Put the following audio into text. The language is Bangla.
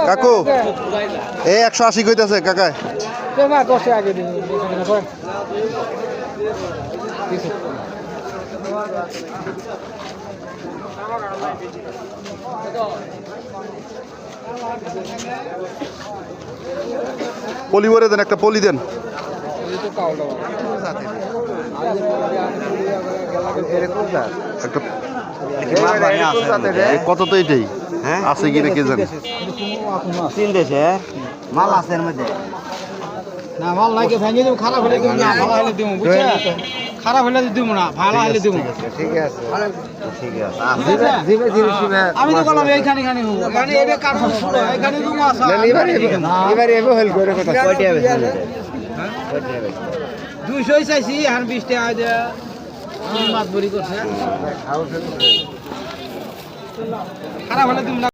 কাকু এই 180 কইতাছে কাকা না 10 আগে দিন পলি ভরে দেন, একটা পলি দেন। কত তো এটাই আছে কিনা কে জানে। 3 দেশে মাল আছে এর মধ্যে না মাল নাই, ভেঙে দেব, খারাপ হলে দেব না, ভালো হলে দেব, বুঝছেন? খারাপ হলে দেব না, ভালো হলে দেব। ঠিক আছে ঠিক আছে জিবে জিবে জিবে আমি তো বললাম এইখানে খানি হবো, মানে এটা কার শুরু এইখানে রুম আছে না, এবারে এবে হল করে কথা কয়টা হবে 200 চাইছি আর 20 টাকা দেয়া মাছ ভরি করছে। খারাপ হলে দেব না।